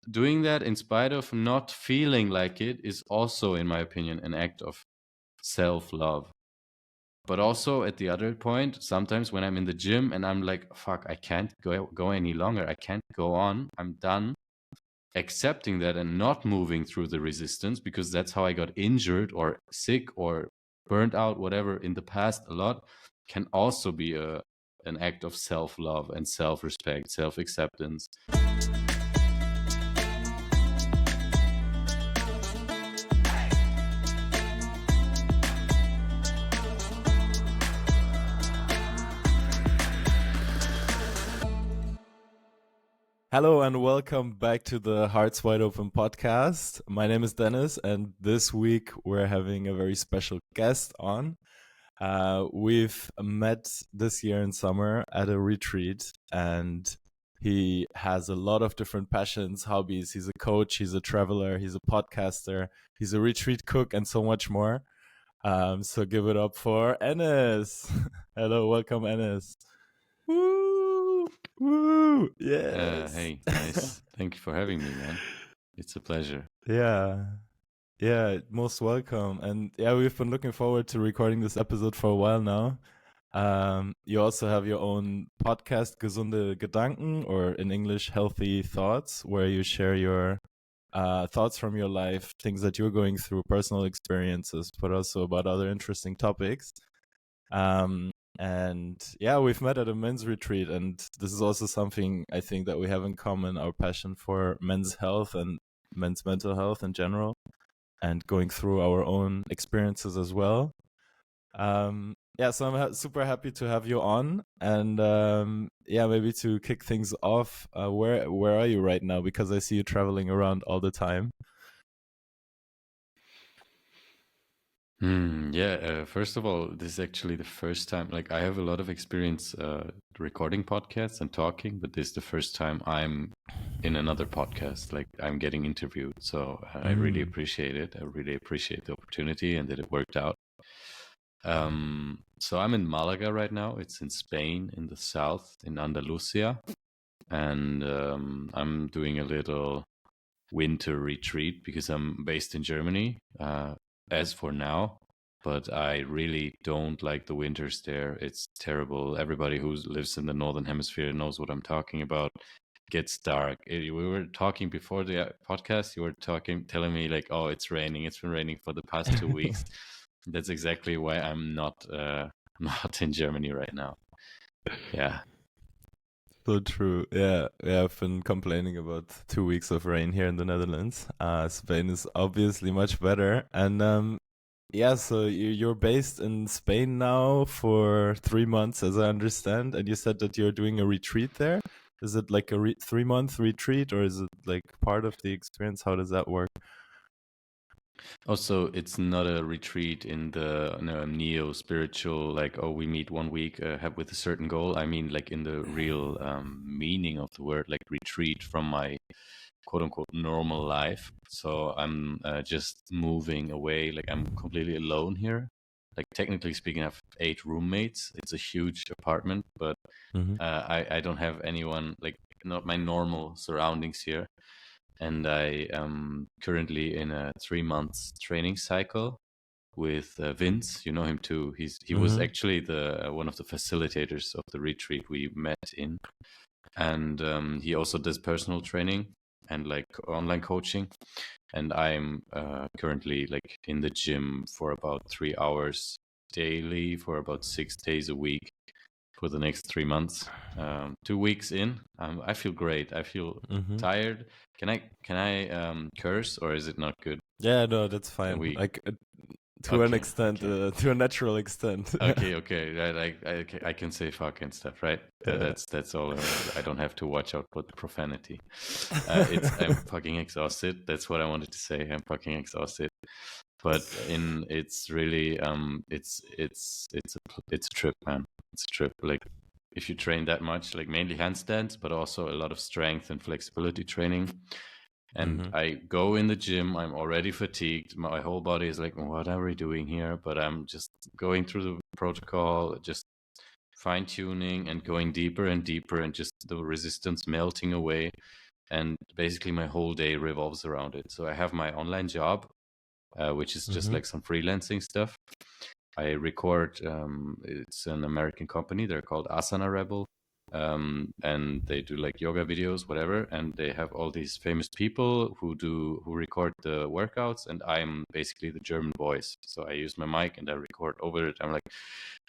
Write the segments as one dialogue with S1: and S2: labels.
S1: doing that in spite of not feeling like it is also, in my opinion, an act of self-love. But also at the other point, sometimes when I'm in the gym and I'm like, fuck, I can't go any longer. I can't go on. I'm done. Accepting that and not moving through the resistance, because that's how I got injured or sick or burnt out, whatever, in the past a lot, can also be an act of self-love and self-respect, self-acceptance.
S2: Hello and welcome back to the Hearts Wide Open podcast. My name is Dennis, and this week we're having a very special guest on. We've met this year in summer at a retreat, and he has a lot of different passions, hobbies. He's a coach, he's a traveler, he's a podcaster, he's a retreat cook, and so much more. So give it up for Enes. Hello, welcome, Enes. Woo! Woo! Yes.
S1: Hey, nice. Thank you for having me, man. It's a pleasure.
S2: Yeah, most welcome. And yeah, we've been looking forward to recording this episode for a while now. You also have your own podcast, Gesunde Gedanken, or in English, Healthy Thoughts, where you share your thoughts from your life, things that you're going through, personal experiences, but also about other interesting topics. And yeah, we've met at a men's retreat, and this is also something I think that we have in common, our passion for men's health and men's mental health in general, and going through our own experiences as well. Yeah, so I'm super happy to have you on, and yeah, maybe to kick things off, where are you right now? Because I see you traveling around all the time.
S1: Yeah, first of all, this is actually the first time, like I have a lot of experience recording podcasts and talking, but this is the first time I'm in another podcast, like I'm getting interviewed. So I really appreciate it. I really appreciate the opportunity and that it worked out. So I'm in Malaga right now. It's in Spain, in the south, in Andalusia. And I'm doing a little winter retreat because I'm based in Germany. As for now, but I really don't like the winters there. It's terrible. Everybody who lives in the northern hemisphere knows what I'm talking about. It gets dark. We were talking before the podcast. You were telling me like, oh, it's raining. It's been raining for the past 2 weeks. That's exactly why I'm not not in Germany right now. Yeah.
S2: So true. Yeah, I've been complaining about 2 weeks of rain here in the Netherlands. Spain is obviously much better. And yeah, so you're based in Spain now for 3 months, as I understand, and you said that you're doing a retreat there. Is it like a 3-month retreat, or is it like part of the experience? How does that work?
S1: Also, it's not a retreat in the neo-spiritual, like, oh, we meet 1 week have with a certain goal. I mean, like in the real meaning of the word, like retreat from my quote-unquote normal life. So I'm just moving away. Like I'm completely alone here. Like technically speaking, I have 8 roommates. It's a huge apartment, but I don't have anyone, like not my normal surroundings here. And I am currently in a 3 months training cycle with Vince. You know him too. He was actually the one of the facilitators of the retreat we met in, and he also does personal training and like online coaching. And I'm currently like in the gym for about 3 hours daily for about 6 days a week for the next 3 months. 2 weeks in, I feel great. I feel tired. Can I curse, or is it not good?
S2: Yeah, no, that's fine.
S1: Can we?
S2: Like to an extent,
S1: okay.
S2: to a natural extent.
S1: Okay. I can say fuck and stuff, right?
S2: Yeah.
S1: That's all. I don't have to watch out for the profanity. I'm fucking exhausted. That's what I wanted to say. I'm fucking exhausted. But it's really it's a trip, man. It's a trip. Like if you train that much, like mainly handstands, but also a lot of strength and flexibility training. And I go in the gym, I'm already fatigued. My whole body is like, what are we doing here? But I'm just going through the protocol, just fine tuning and going deeper and deeper, and just the resistance melting away. and basically my whole day revolves around it. So I have my online job, which is just
S2: Mm-hmm.
S1: like some freelancing stuff. I record. It's an American company. They're called Asana Rebel, and they do like yoga videos, whatever. And they have all these famous people who record the workouts, and I'm basically the German voice. So I use my mic and I record over it. I'm like,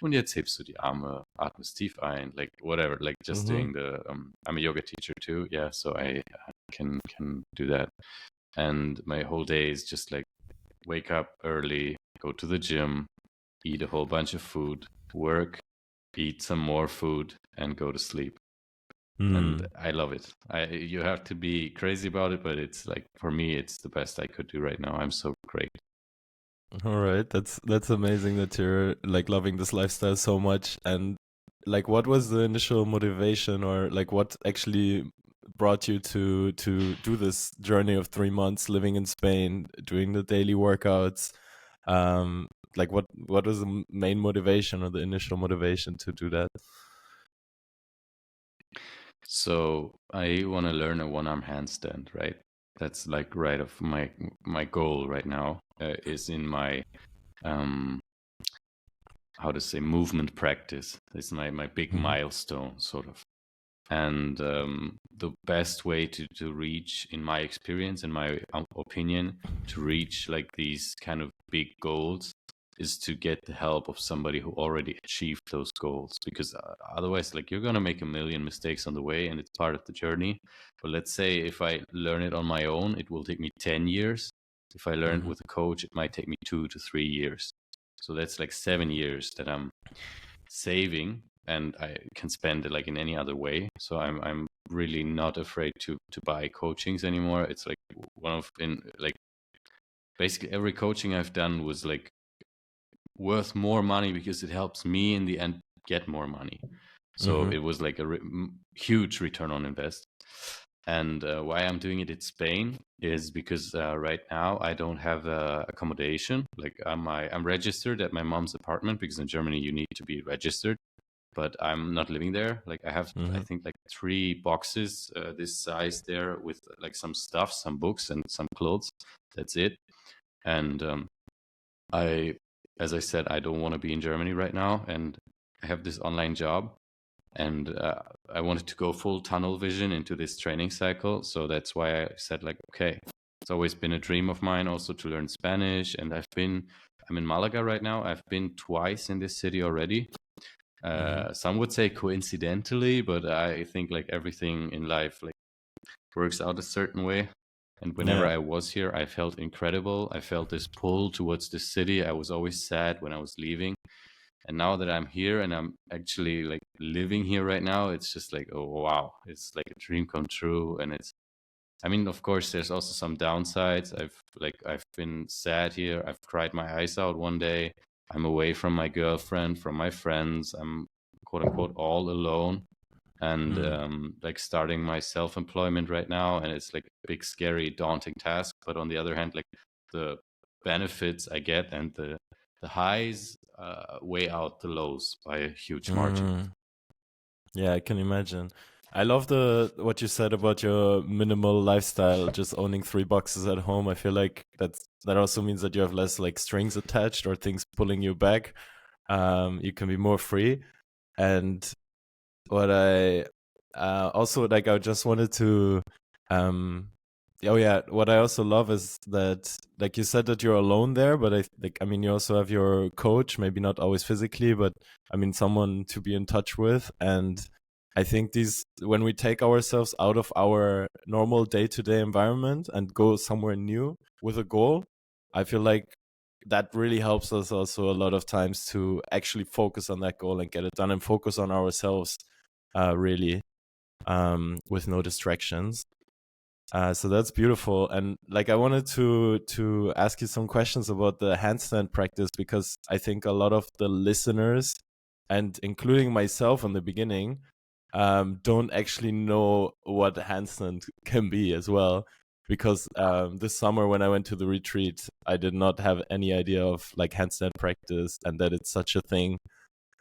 S1: und jetzt hebst du die Arme, atmest tief ein, like whatever, like just
S2: Mm-hmm.
S1: doing the. I'm a yoga teacher too, yeah. So I can do that, and my whole day is just like wake up early, go to the gym, eat a whole bunch of food, work, eat some more food, and go to sleep. And
S2: Mm.
S1: I love it. You have to be crazy about it, but it's like for me, it's the best I could do right now. I'm so great.
S2: All right, that's amazing that you're like loving this lifestyle so much. And like, what was the initial motivation, or like what actually brought you to do this journey of 3 months living in Spain, doing the daily workouts? Like what was the main motivation or the initial motivation to do that?
S1: So I want to learn a one-arm handstand, right? That's like right of my goal right now is in my um how to say movement practice. It's my big
S2: Mm-hmm.
S1: milestone sort of. And the best way to reach, in my experience, in my opinion, to reach like these kind of big goals is to get the help of somebody who already achieved those goals, because otherwise like you're going to make a million mistakes on the way, and it's part of the journey. But let's say if I learn it on my own, it will take me 10 years. If I learn it
S2: Mm-hmm.
S1: with a coach, it might take me 2 to 3 years. So that's like 7 years that I'm saving, and I can spend it like in any other way. So I'm really not afraid to buy coachings anymore. It's like one of in like basically every coaching I've done was like worth more money because it helps me in the end get more money. So
S2: Mm-hmm.
S1: it was like a huge return on invest. And why I'm doing it in Spain is because right now I don't have accommodation. Like I'm registered at my mom's apartment, because in Germany you need to be registered, but I'm not living there. Like I have, I
S2: Mm-hmm.
S1: think like 3 boxes this size there with like some stuff, some books and some clothes. That's it. And I, as I said, I don't want to be in Germany right now, and I have this online job, and I wanted to go full tunnel vision into this training cycle. So that's why I said like, okay, it's always been a dream of mine also to learn Spanish, and I'm in Malaga right now. I've been twice in this city already.
S2: Mm-hmm.
S1: Some would say coincidentally, but I think like everything in life like works out a certain way. And whenever
S2: Yeah.
S1: I was here, I felt incredible. I felt this pull towards the city. I was always sad when I was leaving. And now that I'm here and I'm actually like living here right now, it's just like, oh wow, it's like a dream come true. And it's, I mean, of course, there's also some downsides. I've been sad here. I've cried my eyes out one day. I'm away from my girlfriend, from my friends. I'm quote unquote all alone, and
S2: Mm.
S1: like starting my self-employment right now, and it's like a big, scary, daunting task. But on the other hand, like the benefits I get and the highs weigh out the lows by a huge margin.
S2: Mm. Yeah, I can imagine. I love the what you said about your minimal lifestyle, just owning 3 boxes at home. I feel like that also means that you have less like strings attached or things pulling you back. You can be more free. And what I also like, I just wanted to um oh yeah, what I also love is that, like you said, that you're alone there, but I mean you also have your coach, maybe not always physically, but I mean someone to be in touch with. And I think these, when we take ourselves out of our normal day-to-day environment and go somewhere new with a goal, I feel like that really helps us also a lot of times to actually focus on that goal and get it done, and focus on ourselves really, with no distractions. So that's beautiful. And like I wanted to ask you some questions about the handstand practice, because I think a lot of the listeners, and including myself in the beginning, don't actually know what handstand can be as well. Because this summer when I went to the retreat, I did not have any idea of like handstand practice and that it's such a thing.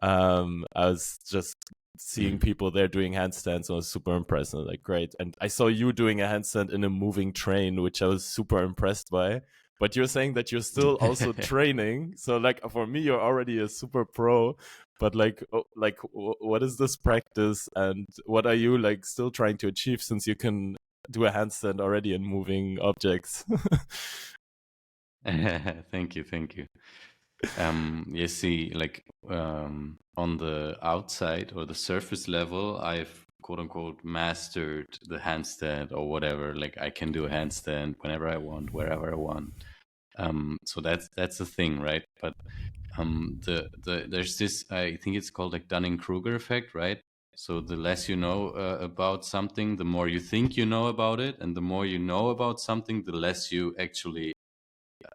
S2: I was just seeing people there doing handstands, I was super impressed. And like, great. And I saw you doing a handstand in a moving train, which I was super impressed by. But you're saying that you're still also training. So like for me, you're already a super pro. But like, what is this practice, and what are you like still trying to achieve, since you can do a handstand already in moving objects?
S1: Thank you, thank you. You see, like on the outside or the surface level, I've quote unquote mastered the handstand or whatever. Like I can do a handstand whenever I want, wherever I want. So that's the thing, right? But there's this, I think it's called like Dunning-Kruger effect, right? So the less you know about something, the more you think you know about it, and the more you know about something, the less you actually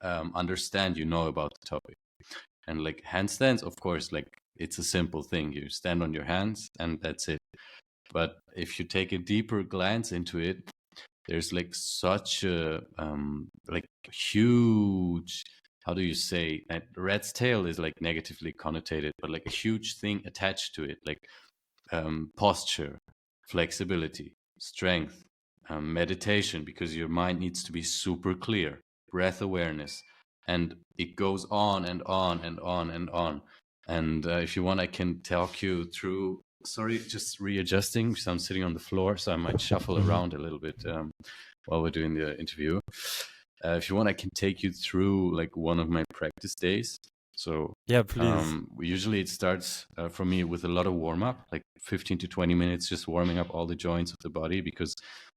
S1: understand you know about the topic. And like handstands, of course, like it's a simple thing. You stand on your hands and that's it. But if you take a deeper glance into it, there's like such a like huge, how do you say, rat's tail is like negatively connotated, but like a huge thing attached to it, like posture, flexibility, strength, meditation, because your mind needs to be super clear, breath awareness, and it goes on and on and on and on. And if you want, I can talk you through. Sorry, just readjusting. So I'm sitting on the floor, so I might shuffle around a little bit while we're doing the interview. If you want, I can take you through like one of my practice days. So
S2: Yeah, please.
S1: usually it starts for me with a lot of warm up, like 15 to 20 minutes, just warming up all the joints of the body, because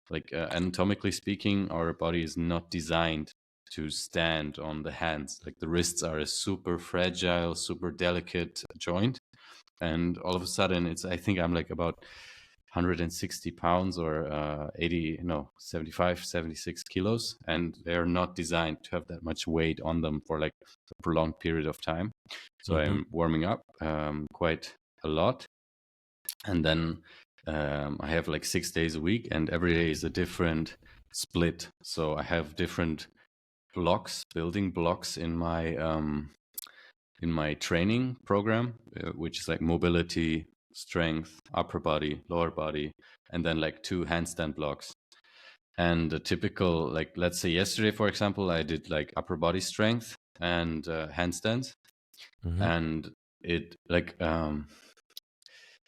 S1: like anatomically speaking, our body is not designed to stand on the hands. Like the wrists are a super fragile, super delicate joint. And all of a sudden I think I'm like about 160 pounds or 75, 76 kilos. And they're not designed to have that much weight on them for like a prolonged period of time. So I'm warming up quite a lot. And then I have like 6 days a week, and every day is a different split. So I have different building blocks in my training program, which is like mobility, strength, upper body, lower body, and then like 2 handstand blocks. And a typical, like let's say yesterday, for example, I did like upper body strength and handstands. And it like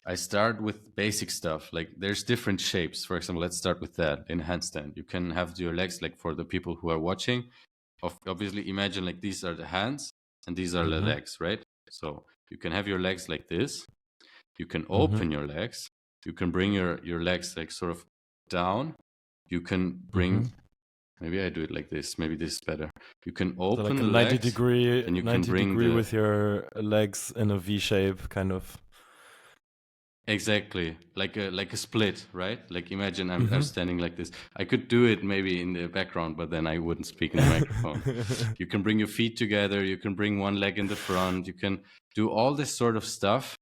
S1: I start with basic stuff. Like there's different shapes. For example, let's start with that. In handstand, you can have your legs, like for the people who are watching, obviously imagine like these are the hands and these are the legs, right? So you can have your legs like this. You can open your legs. You can bring your legs like sort of down. You can bring, maybe I do it like this. Maybe this is better. You can open
S2: so like a
S1: the
S2: 90
S1: legs,
S2: degree,
S1: and you
S2: 90
S1: can bring
S2: degree with your legs in a V shape, kind of.
S1: Exactly, like a split, right? Like imagine I'm standing like this. I could do it maybe in the background, but then I wouldn't speak in the microphone. You can bring your feet together. You can bring one leg in the front. You can do all this sort of stuff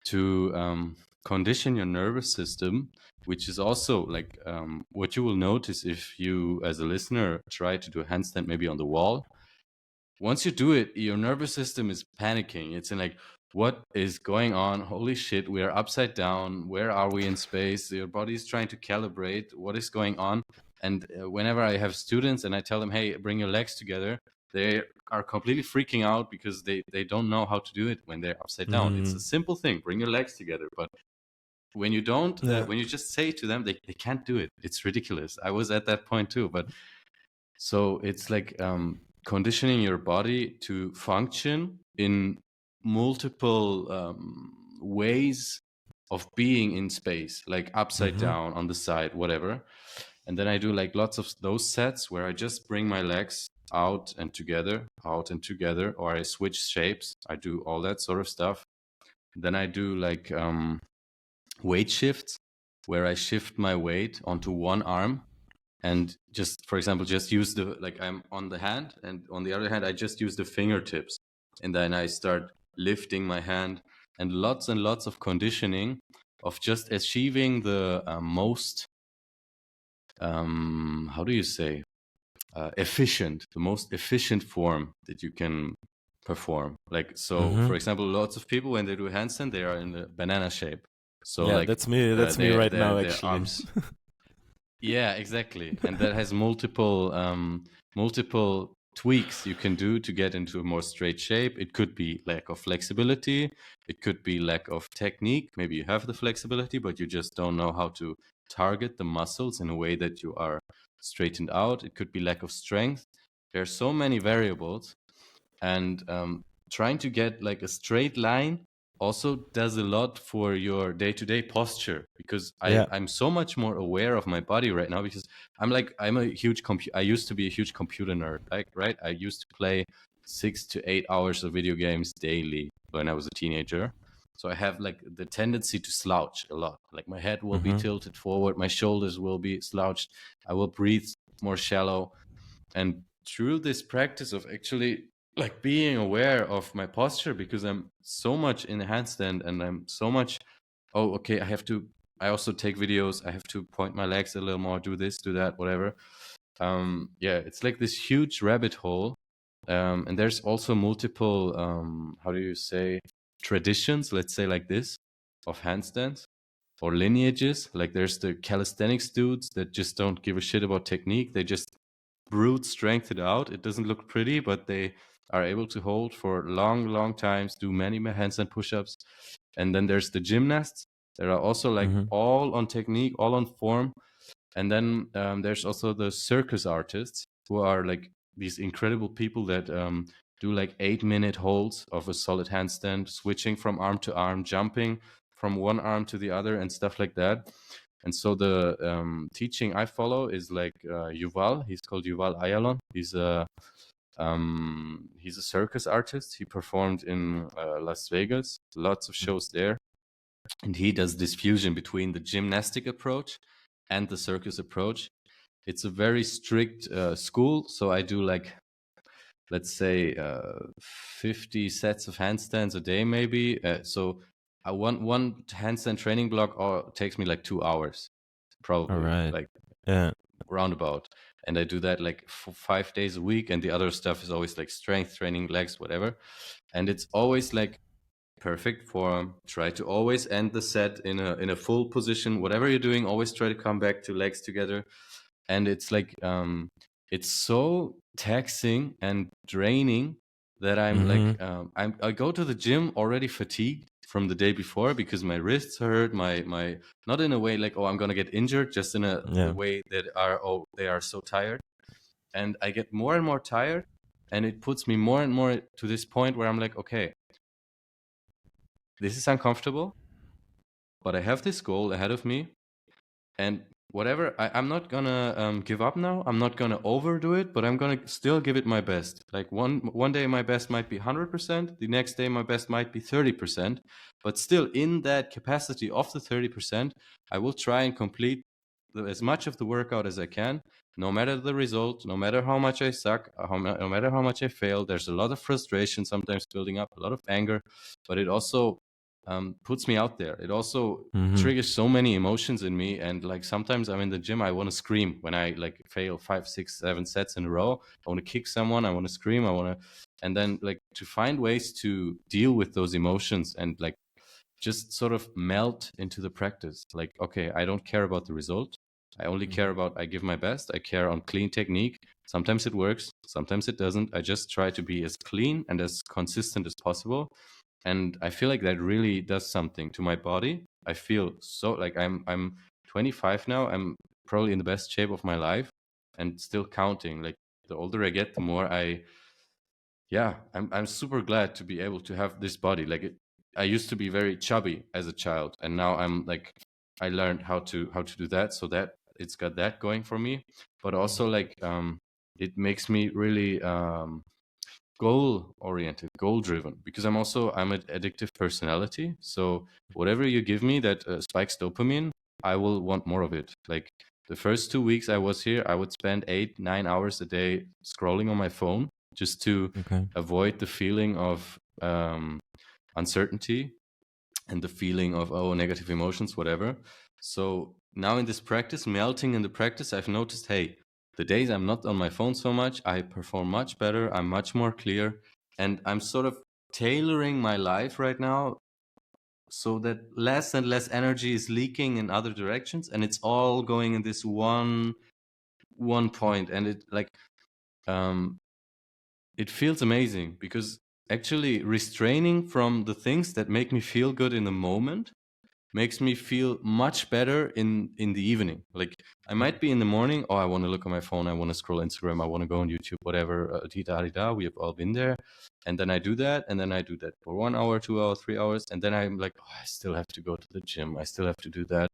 S1: to condition your nervous system, which is also like what you will notice if you, as a listener, try to do a handstand maybe on the wall. Once you do it, your nervous system is panicking. It's in like, what is going on? Holy shit, we are upside down. Where are we in space? Your body is trying to calibrate. What is going on? And whenever I have students and I tell them, hey, bring your legs together, they are completely freaking out because they don't know how to do it when they're upside down. It's a simple thing, bring your legs together. But when you don't, when you just say to them, they can't do it. It's ridiculous. I was at that point too. But so it's like conditioning your body to function in multiple ways of being in space, like upside down, on the side, whatever. And then I do like lots of those sets where I just bring my legs out and together, or I switch shapes. I do all that sort of stuff. Then I do like weight shifts where I shift my weight onto one arm and just, for example, just use the, like I'm on the hand, and on the other hand, I just use the fingertips. And then I start lifting my hand, and lots of conditioning of just achieving the most, how do you say, the most efficient form that you can perform. Like, so for example, lots of people, when they do handstand, they are in the banana shape. So
S2: Yeah,
S1: like
S2: that's me. That's me right now,
S1: their
S2: actually.
S1: arms. Yeah, exactly. And that has multiple tweaks you can do to get into a more straight shape. It could be lack of flexibility. It could be lack of technique. Maybe you have the flexibility, but you just don't know how to target the muscles in a way that you are straightened out. It could be lack of strength. There are so many variables, and trying to get like a straight line also does a lot for your day-to-day posture, because
S2: Yeah.
S1: I'm so much more aware of my body right now, because I'm a huge I used to be a huge computer nerd, like, right? I used to play 6 to 8 hours of video games daily when I was a teenager. So I have like the tendency to slouch a lot. Like my head will be
S2: Mm-hmm.
S1: tilted forward, my shoulders will be slouched, I will breathe more shallow. And through this practice of actually like being aware of my posture, because I'm so much in a handstand and I'm so much, oh, okay, I also take videos, I have to point my legs a little more, do this, do that, whatever. Yeah, it's like this huge rabbit hole. And there's also multiple, how do you say, traditions, let's say like this, of handstands or lineages. Like there's the calisthenics dudes that just don't give a shit about technique. They just brute strength it out. It doesn't look pretty, but they are able to hold for long, long times, do many handstand push-ups. And then there's the gymnasts that are also like
S2: Mm-hmm.
S1: all on technique, all on form. And then there's also the circus artists, who are like these incredible people that do like 8-minute holds of a solid handstand, switching from arm to arm, jumping from one arm to the other, and stuff like that. And so the teaching I follow is like Yuval. He's called Yuval Ayalon. He's a circus artist. He performed in Las Vegas, lots of shows there, and he does this fusion between the gymnastic approach and the circus approach. It's a very strict school, so I do like, let's say 50 sets of handstands a day, maybe. So one handstand training block takes me like 2 hours,
S2: All
S1: probably,
S2: right.
S1: like
S2: Yeah.
S1: roundabout. And I do that like 5 days a week, and the other stuff is always like strength training, legs, whatever. And it's always like perfect form. Try to always end the set in a full position. Whatever you're doing, always try to come back to legs together. And it's like it's so taxing and draining that I'm like
S2: Mm-hmm.
S1: I go to the gym already fatigued from the day before, because my wrists hurt, my not in a way like, oh, I'm gonna get injured, just in the
S2: Yeah.
S1: way that are, oh, they are so tired. And I get more and more tired, and it puts me more and more to this point where I'm like, okay, this is uncomfortable, but I have this goal ahead of me, and whatever, I'm not gonna give up now. I'm not gonna overdo it, but I'm gonna still give it my best. Like one day my best might be 100%, the next day my best might be 30%, but still in that capacity of the 30%, I will try and complete as much of the workout as I can, no matter the result, no matter how much I suck, no matter how much I fail. There's a lot of frustration sometimes building up, a lot of anger, but it also puts me out there. It also
S2: Mm-hmm.
S1: triggers so many emotions in me, and like sometimes I'm in the gym, I want to scream when I like fail 5, 6, 7 sets in a row. I want to kick someone, I want to scream, I want to, and then like to find ways to deal with those emotions and like just sort of melt into the practice. Like, okay, I don't care about the result, I only care
S2: Mm-hmm.
S1: about, I give my best, I care on clean technique. Sometimes it works, sometimes it doesn't. I just try to be as clean and as consistent as possible, and I feel like that really does something to my body. I feel so like I'm 25 now. I'm probably in the best shape of my life, and still counting. Like the older I get, the more yeah, I'm super glad to be able to have this body. Like I used to be very chubby as a child, and now I'm like, I learned how to do that, so that it's got that going for me. But also like it makes me really goal oriented, goal driven, because I'm an addictive personality. So whatever you give me that spikes dopamine, I will want more of it. Like the first 2 weeks I was here, I would spend 8, 9 hours a day scrolling on my phone, just to
S2: Okay.
S1: avoid the feeling of uncertainty and the feeling of, oh, negative emotions, whatever. So now in this practice, melting in the practice, I've noticed, hey, the days I'm not on my phone so much, I perform much better, I'm much more clear, and I'm sort of tailoring my life right now so that less and less energy is leaking in other directions, and it's all going in this one point. And it like it feels amazing, because actually restraining from the things that make me feel good in the moment makes me feel much better in the evening. Like, I might be in the morning, oh, I want to look on my phone, I want to scroll Instagram, I want to go on YouTube, whatever, we have all been there. And then I do that, and then I do that for 1 hour, 2 hours, 3 hours, and then I'm like, oh, I still have to go to the gym, I still have to do that.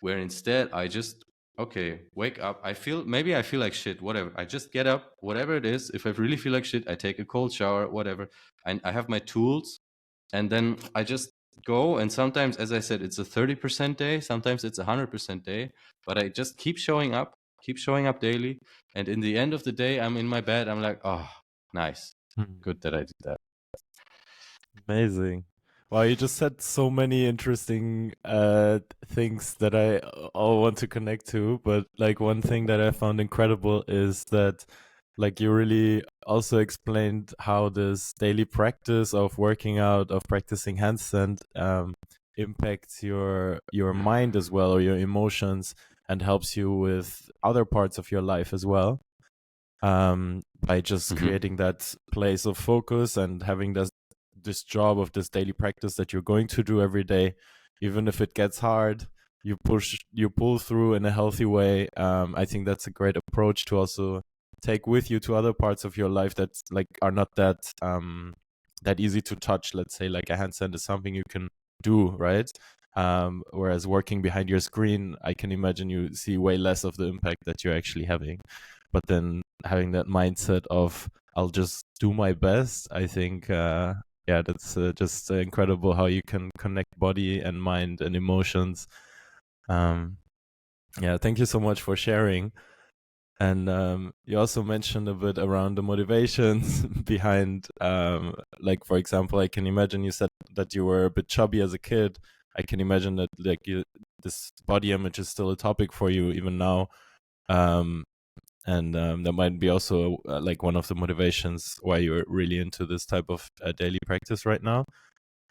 S1: Where instead I just, okay, wake up, I feel like shit, whatever, I just get up, whatever it is. If I really feel like shit, I take a cold shower, whatever, and I have my tools, and then I just go. And sometimes, as I said, it's a 30% day, sometimes it's 100% day, but I just keep showing up daily. And in the end of the day, I'm in my bed, I'm like, oh, nice, good that I did that.
S2: Amazing. Wow, you just said so many interesting things that I all want to connect to. But like one thing that I found incredible is that like you really also explained how this daily practice of working out, of practicing handstand, impacts your mind as well, or your emotions, and helps you with other parts of your life as well. By just creating that place of focus and having this job of this daily practice that you're going to do every day, even if it gets hard, you pull through in a healthy way. I think that's a great approach to also take with you to other parts of your life that like are not that easy to touch. Let's say like a handstand is something you can do, right? Whereas working behind your screen, I can imagine you see way less of the impact that you're actually having. But then having that mindset of I'll just do my best, I think yeah, that's just incredible how you can connect body and mind and emotions. Yeah, thank you so much for sharing. And you also mentioned a bit around the motivations behind, like for example, I can imagine you said that you were a bit chubby as a kid. I can imagine that like this body image is still a topic for you even now. And that might be also like one of the motivations why you're really into this type of daily practice right now.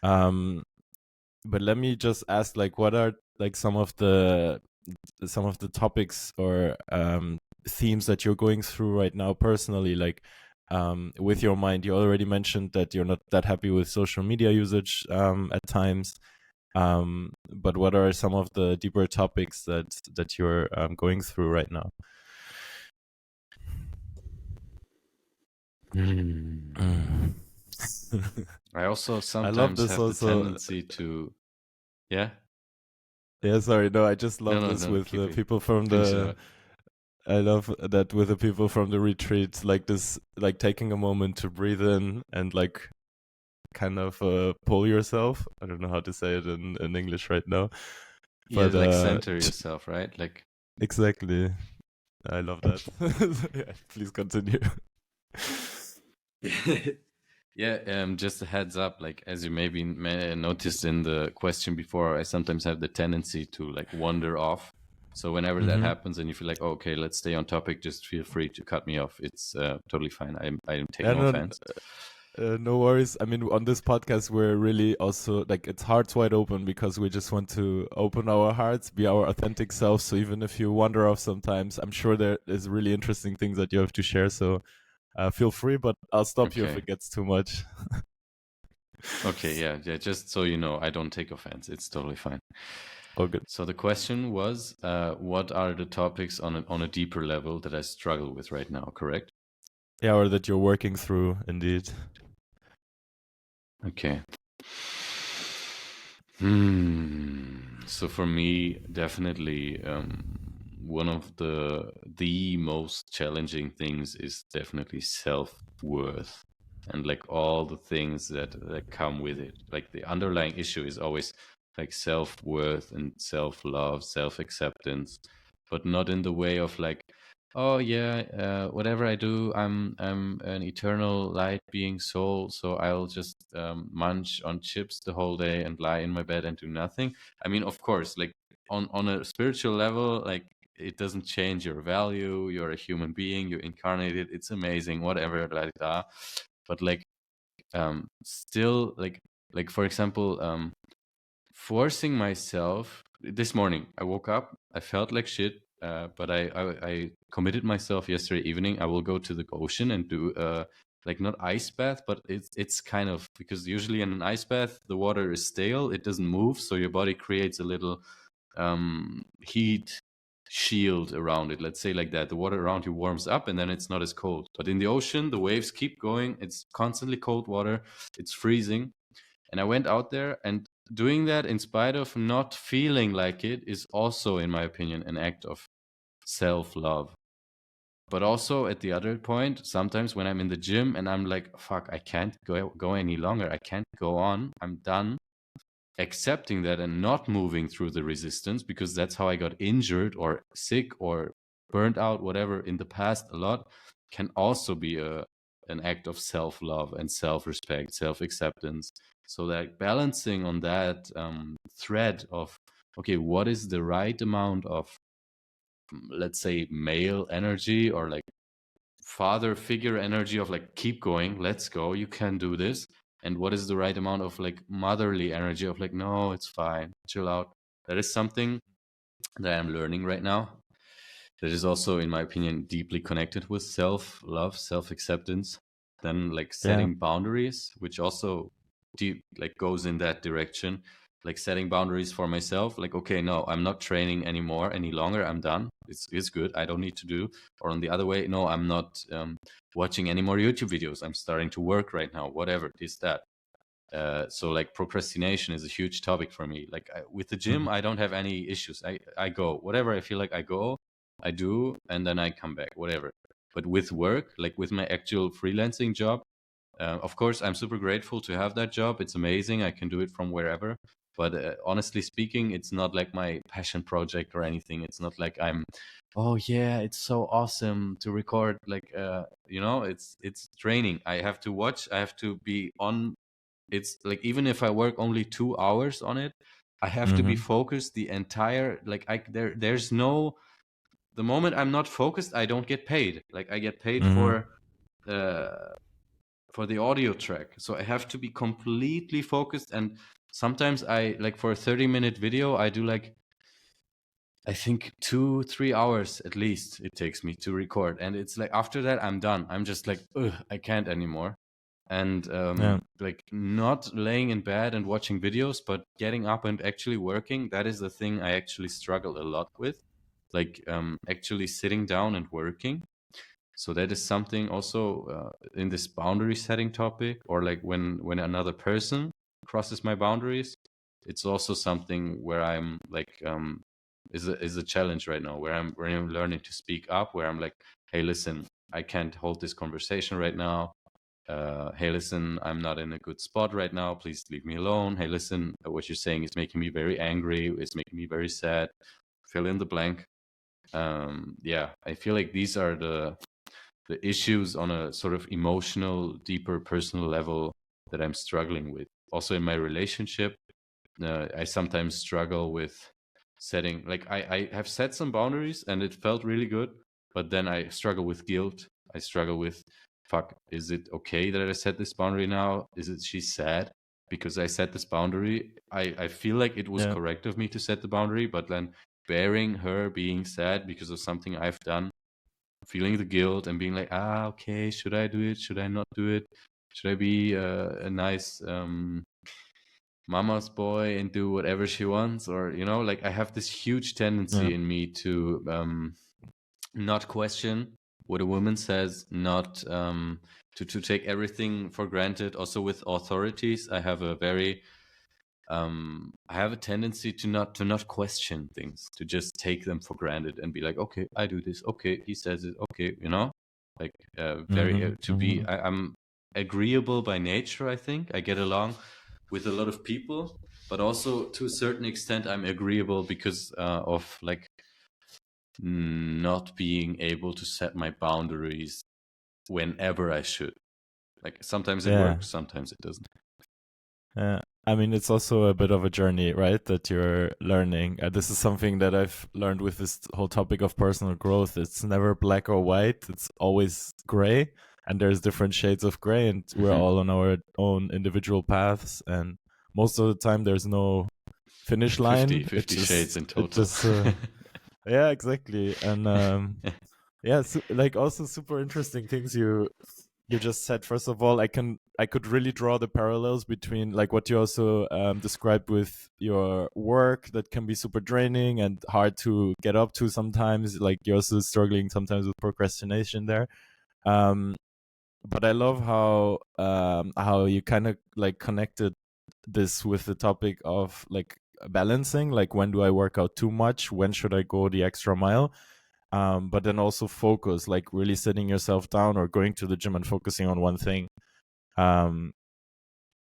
S2: But let me just ask, like, what are like some of the topics or themes that you're going through right now personally, like with your mind? You already mentioned that you're not that happy with social media usage at times. But what are some of the deeper topics that you're going through right now?
S1: I also
S2: I love
S1: sometimes
S2: this
S1: have the
S2: also.
S1: tendency to, yeah.
S2: Yeah, sorry, no, I just
S1: No,
S2: love
S1: no,
S2: this
S1: no.
S2: with
S1: Keep
S2: the
S1: it.
S2: people from
S1: Finish it
S2: the.
S1: out.
S2: I love that with the people from the retreat, like this, like taking a moment to breathe in and like kind of pull yourself. I don't know how to say it in English right now,
S1: Yeah,
S2: but
S1: like center yourself, right? Like,
S2: exactly. I love that. Yeah, please continue.
S1: yeah. Just a heads up, like as you maybe noticed in the question before, I sometimes have the tendency to like wander off. So whenever that
S2: Hmm.
S1: happens, and you feel like, oh, okay, let's stay on topic, just feel free to cut me off. It's totally fine. I take
S2: Yeah,
S1: no
S2: no,
S1: offense.
S2: no worries. I mean, on this podcast, we're really also like it's hearts wide open because we just want to open our hearts, be our authentic selves. So even if you wander off sometimes, I'm sure there is really interesting things that you have to share. So feel free, but I'll stop you if
S1: Okay.
S2: it gets too much.
S1: Okay. Yeah. Yeah. Just so you know, I don't take offense. It's totally fine.
S2: All good.
S1: So the question was, what are the topics on a deeper level that I struggle with right now? Correct?
S2: Yeah, or that you're working through, indeed.
S1: Okay. So for me, definitely, one of the most challenging things is definitely self-worth, and like all the things that come with it. Like the underlying issue is always like self-worth and self-love, self-acceptance, but not in the way of like, oh yeah, whatever I do, I'm an eternal light being soul, so I'll just munch on chips the whole day and lie in my bed and do nothing. I mean, of course, like on a spiritual level, like it doesn't change your value. You're a human being. You incarnated. It's amazing. Whatever, la da. But like, still, like for example, forcing myself. This morning I woke up, I felt like shit, but I committed myself yesterday evening. I will go to the ocean and do like not ice bath, but it's kind of, because usually in an ice bath the water is stale, it doesn't move, so your body creates a little heat shield around it, let's say, like that. The water around you warms up and then it's not as cold. But in the ocean the waves keep going, it's constantly cold water, it's freezing. And I went out there, and doing that in spite of not feeling like it is also, in my opinion, an act of self-love. But also at the other point, sometimes when I'm in the gym and I'm like, fuck, I can't go any longer, I can't go on, I'm done, accepting that and not moving through the resistance, because that's how I got injured or sick or burned out, whatever, in the past a lot, can also be an act of self-love and self-respect, self-acceptance. So that balancing on that thread of, okay, what is the right amount of, let's say, male energy or like father figure energy of like, keep going, let's go, you can do this, and what is the right amount of like motherly energy of like, no, it's fine, chill out. That is something that I'm learning right now, that is also, in my opinion, deeply connected with self-love, self-acceptance. Then like
S2: Yeah.
S1: setting boundaries, which also deep like goes in that direction, like setting boundaries for myself, like, okay, no, I'm not training anymore any longer, I'm done, it's good, I don't need to do. Or on the other way, no, I'm not watching any more YouTube videos, I'm starting to work right now, whatever this that. So like procrastination is a huge topic for me. Like with the gym,
S2: Mhm.
S1: I don't have any issues. I go whatever I feel like, I go, I do, and then I come back, whatever. But with work, like with my actual freelancing job, of course, I'm super grateful to have that job. It's amazing. I can do it from wherever. But honestly speaking, it's not like my passion project or anything. It's not like I'm, oh yeah, it's so awesome to record. Like, it's training. I have to watch. I have to be on. It's like, even if I work only 2 hours on it, I have to be
S2: Mhm.
S1: focused the entire. Like, there's no. The moment I'm not focused, I don't get paid. Like, I get paid
S2: Mhm.
S1: uh for the audio track. So I have to be completely focused. And sometimes I, like, for a 30-minute video, I do like, I think 2-3 hours at least it takes me to record. And it's like, after that, I'm done. I'm just like, ugh, I can't anymore. And
S2: Yeah.
S1: like, not laying in bed and watching videos, but getting up and actually working. That is the thing I actually struggle a lot with. Like, actually sitting down and working. So that is something also in this boundary setting topic, or like when another person crosses my boundaries, it's also something where I'm like, is a challenge right now, where I'm learning to speak up, where I'm like, hey, listen, I can't hold this conversation right now. Hey, listen, I'm not in a good spot right now, please leave me alone. Hey, listen, what you're saying is making me very angry, it's making me very sad, fill in the blank. Yeah, I feel like these are the issues on a sort of emotional, deeper, personal level that I'm struggling with. Also in my relationship, I sometimes struggle with setting, like, I have set some boundaries and it felt really good, but then I struggle with guilt. I struggle with, fuck, is it okay that I set this boundary now? Is it she's sad because I set this boundary? I feel like it was
S2: Yeah.
S1: correct of me to set the boundary, but then bearing her being sad because of something I've done, feeling the guilt and being like, okay, should I do it? Should I not do it? Should I be a nice mama's boy and do whatever she wants? Or, like, I have this huge
S2: Yeah.
S1: tendency in me to not question what a woman says, not to take everything for granted. Also with authorities, I have a tendency to not question things, to just take them for granted and be like, okay, I do this. Okay, he says it. Okay, like, very
S2: Mhm.
S1: to be.
S2: Mhm.
S1: I'm agreeable by nature. I think I get along with a lot of people, but also to a certain extent, I'm agreeable because of like not being able to set my boundaries whenever I should. Like, sometimes it
S2: Yeah.
S1: works, sometimes it doesn't.
S2: Yeah. I mean, it's also a bit of a journey, right? That you're learning. This is something that I've learned with this whole topic of personal growth. It's never black or white. It's always gray, and there's different shades of gray, and we're
S1: Hmm.
S2: all on our own individual paths. And most of the time, there's no finish
S1: 50,
S2: line.
S1: 50 shades in
S2: It
S1: total.
S2: just yeah, exactly. And yeah, like also super interesting things you just said. First of all, I could really draw the parallels between like what you also described with your work that can be super draining and hard to get up to sometimes. Like you're also struggling sometimes with procrastination there. Um, but I love how you kind of like connected this with the topic of like balancing, like when do I work out too much, when should I go the extra mile, but then also focus, like really sitting yourself down or going to the gym and focusing on one thing. um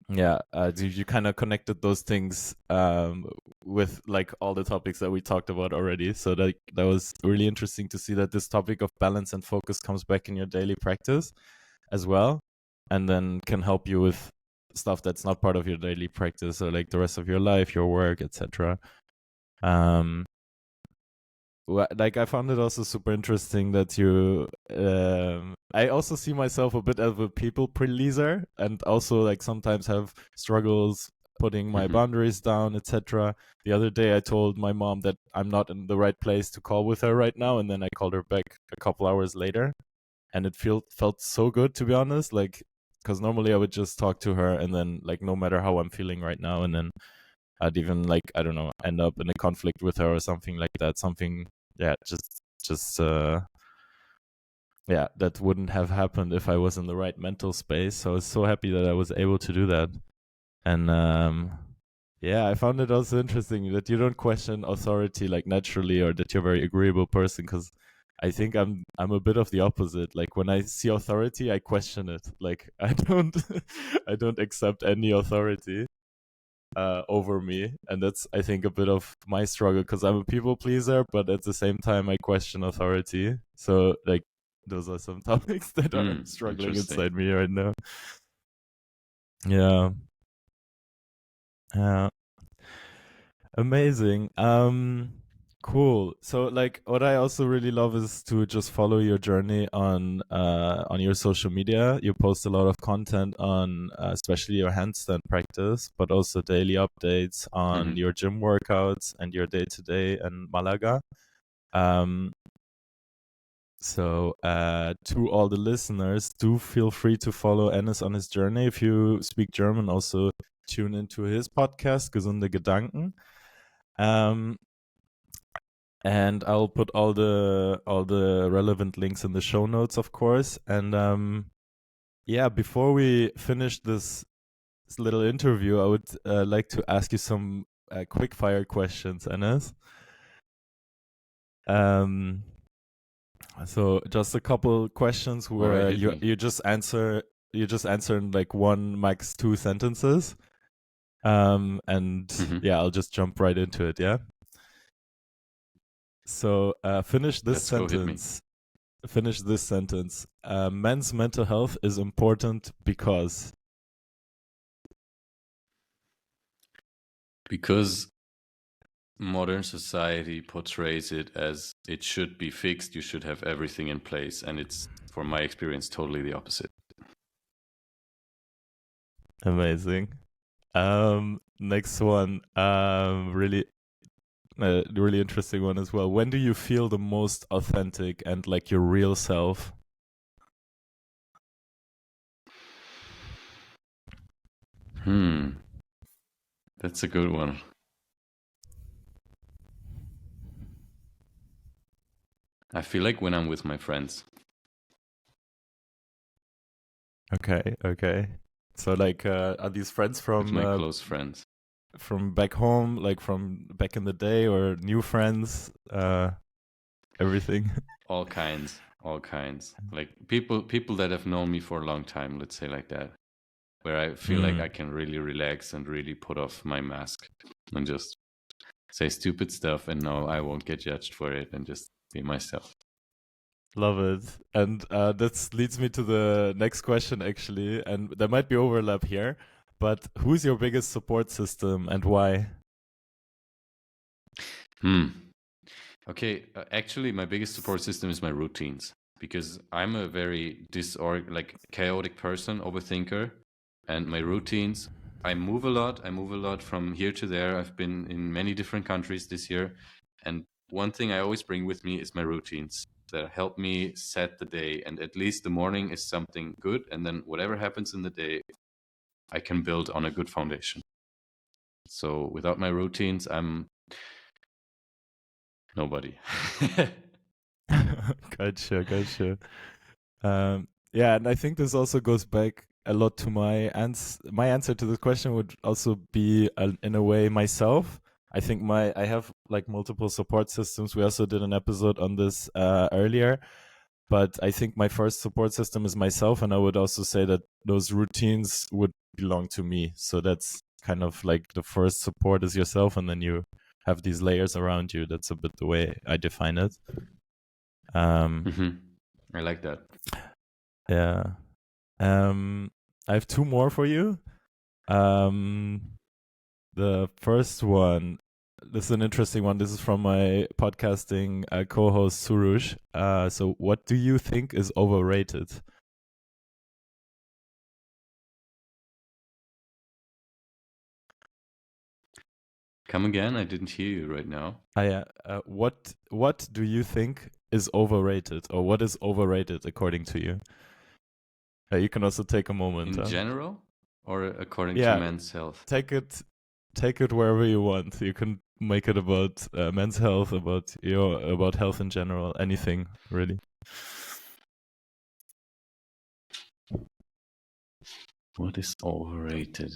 S2: yeah, you kind of connected those things with like all the topics that we talked about already, so that was really interesting to see that this topic of balance and focus comes back in your daily practice as well, and then can help you with stuff that's not part of your daily practice or like the rest of your life, your work, etc. um like I found it also super interesting that you I also see myself a bit as a people pleaser, and also like sometimes have struggles putting my
S1: Mhm.
S2: boundaries down, etc. The other day I told my mom that I'm not in the right place to call with her right now, and then I called her back a couple hours later, and it felt so good, to be honest, like because normally I would just talk to her and then like no matter how I'm feeling right now, and then I'd even like I don't know end up in a conflict with her or something like that, something, yeah, just yeah, that wouldn't have happened if I was in the right mental space. So I was so happy that I was able to do that. And yeah, I found it also interesting that you don't question authority like naturally, or that you're a very agreeable person, because I think I'm a bit of the opposite. Like when I see authority, I question it. Like I don't I don't accept any authority over me, and that's I think a bit of my struggle, because I'm a people pleaser, but at the same time I question authority. So like those are some topics that are struggling
S1: Interesting.
S2: inside me right now. Yeah. Yeah. Amazing. Cool. So like what I also really love is to just follow your journey on your social media. You post a lot of content on especially your handstand practice, but also daily updates on
S1: Mhm.
S2: your gym workouts and your day to day in Malaga. Um to all the listeners, do feel free to follow Enes on his journey. If you speak German, also tune into his podcast, Gesunde Gedanken. Um, and I'll put all the relevant links in the show notes, of course. And yeah, before we finish this little interview, I would like to ask you some quick fire questions, Enes. Um, so just a couple questions
S1: All right,
S2: where
S1: hit me.
S2: you just answer in like one max two sentences. And
S1: Mhm.
S2: yeah, I'll just jump right into it. Yeah. So finish this
S1: Let's go, hit me.
S2: sentence. Finish this sentence. Men's mental health is important because.
S1: Because modern society portrays it as it should be fixed, you should have everything in place, and it's, from my experience, totally the opposite.
S2: Amazing. Next one. Really, really interesting one as well. When do you feel the most authentic and like your real self?
S1: Hmm, that's a good one. I feel like when I'm with my friends,
S2: Okay, okay. So like, are these friends
S1: with my close friends,
S2: from back home, like from back in the day, or new friends? Everything.
S1: all kinds, all kinds. Like people that have known me for a long time, let's say like that, where I feel like
S2: Mm,
S1: I can really relax and really put off my mask and just say stupid stuff and know I won't get judged for it and just be myself.
S2: love it. And that leads me to the next question, actually. And there might be overlap here, but who's your biggest support system and why?
S1: Hmm. Okay, actually, my biggest support system is my routines because I'm a very like chaotic person, overthinker, and my routines. I move a lot. I move a lot from here to there. I've been in many different countries this year. And one thing I always bring with me is my routines that help me set the day. And at least the morning is something good. And then whatever happens in the day, I can build on a good foundation. So without my routines, I'm nobody.
S2: Gotcha. Yeah, and I think this also goes back a lot to my answer to this question would also be in a way myself. I think I have like multiple support systems. We also did an episode on this earlier, but I think my first support system is myself, and I would also say that those routines would belong to me. So that's kind of like the first support is yourself, and then you have these layers around you. That's a bit the way I define it.
S1: Hmm. I like that.
S2: Yeah. I have two more for you. Um, the first one, this is an interesting one. This is from my podcasting co-host Surush. So, what do you think is overrated?
S1: Come again? I didn't hear you right now.
S2: What do you think is overrated, or what is overrated according to you? You can also take a moment.
S1: In general or according to
S2: Yeah,
S1: men's health?
S2: take it wherever you want. You can make it about men's health, about health in general, anything really.
S1: What is overrated?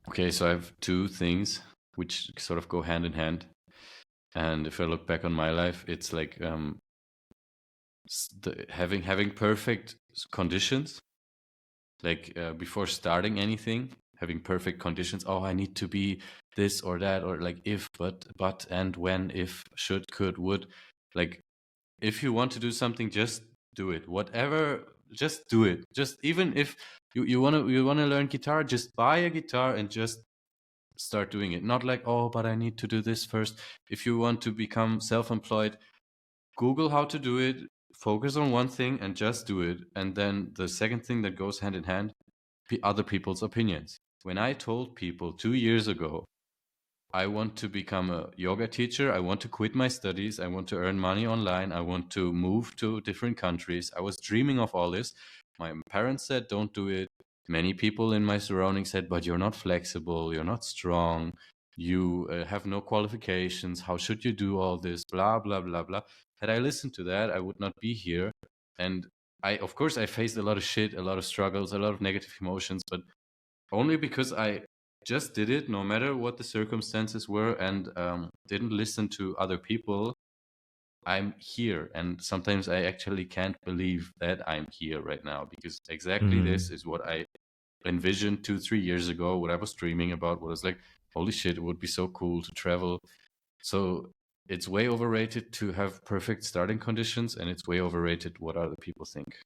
S1: Okay, so I have two things which sort of go hand in hand. And if I look back on my life, it's like having perfect conditions, like before starting anything, having perfect conditions. Oh, I need to be this or that, or like if, but, and when, if, should, could, would. Like if you want to do something, just do it. Whatever, just do it. Just even if you wanna learn guitar, just buy a guitar and just start doing it. Not like, oh, but I need to do this first. If you want to become self-employed, Google how to do it, focus on one thing and just do it. And then the second thing that goes hand in hand, other people's opinions. When I told people 2 years ago, I want to become a yoga teacher, I want to quit my studies, I want to earn money online, I want to move to different countries. I was dreaming of all this. My parents said, don't do it. Many people in my surroundings said, but you're not flexible, you're not strong, you have no qualifications. How should you do all this? Blah, blah, blah, blah. Had I listened to that, I would not be here. And of course, I faced a lot of shit, a lot of struggles, a lot of negative emotions, but only because I just did it, no matter what the circumstances were, and didn't listen to other people. I'm here, and sometimes I actually can't believe that I'm here right now, because exactly
S2: Mm.
S1: this is what I envisioned 2-3 years ago, what I was dreaming about. What I was like, holy shit, it would be so cool to travel. So it's way overrated to have perfect starting conditions, and it's way overrated what other people think.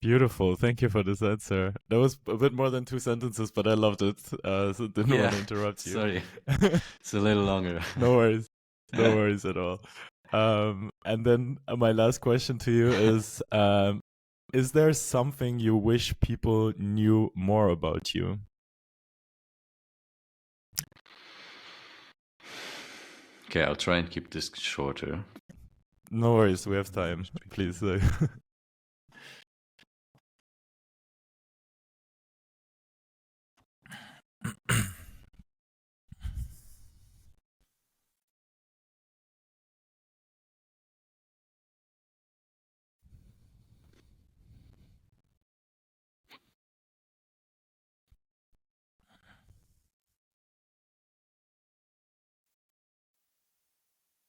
S2: Beautiful. Thank you for this answer. That was a bit more than two sentences, but I loved it. So didn't want
S1: Yeah,
S2: to interrupt you.
S1: sorry, it's a little longer.
S2: No worries. No worries at all. And then my last question to you is there something you wish people knew more about you?
S1: Okay, I'll try and keep this shorter.
S2: No worries. We have time. Please.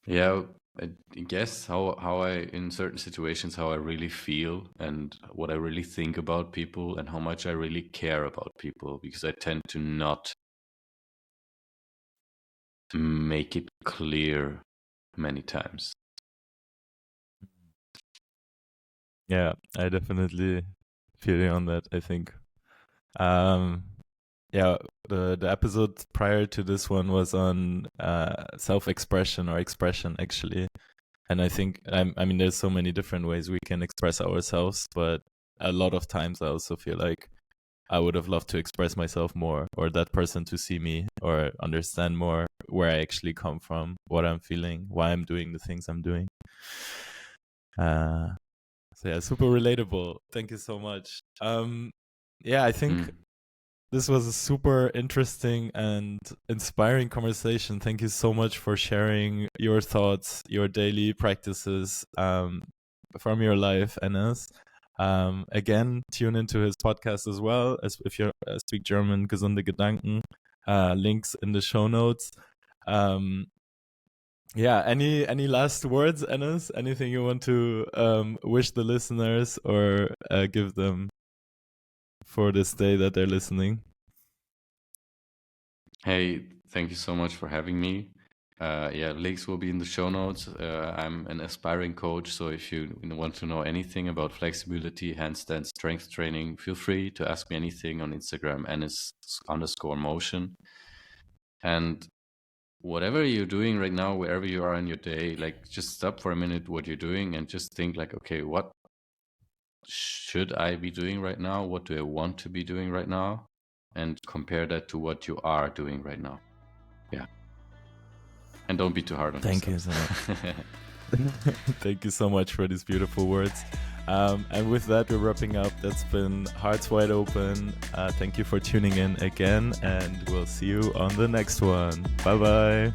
S1: Yeah, I guess how I in certain situations how I really feel and what I really think about people and how much I really care about people, because I tend to not make it clear many times.
S2: Yeah, I definitely feel you on that, I think. Um, yeah, the episode prior to this one was on self-expression or expression, actually. And I think, I mean, there's so many different ways we can express ourselves, but a lot of times I also feel like I would have loved to express myself more, or that person to see me or understand more where I actually come from, what I'm feeling, why I'm doing the things I'm doing. So yeah, super relatable. Thank you so much. Yeah, I think this was a super interesting and inspiring conversation. Thank you so much for sharing your thoughts, your daily practices from your life, Enes. Again, tune into his podcast as well, as if you speak German, Gesunde Gedanken. Links in the show notes. Yeah, any last words, Enes? Anything you want to wish the listeners or give them for this day that they're listening?
S1: Hey, thank you so much for having me. Yeah, links will be in the show notes. I'm an aspiring coach, so if you want to know anything about flexibility, handstand, strength training, feel free to ask me anything on Instagram, Enes_motion. And whatever you're doing right now, wherever you are in your day, like just stop for a minute what you're doing and just think like, okay, what should I be doing right now? What do I want to be doing right now? And compare that to what you are doing right now. Yeah. And don't be too hard on
S2: Thank
S1: yourself.
S2: you so much. Thank you so much for these beautiful words. And with that, we're wrapping up. That's been Hearts Wide Open. Thank you for tuning in again, and we'll see you on the next one. Bye-bye.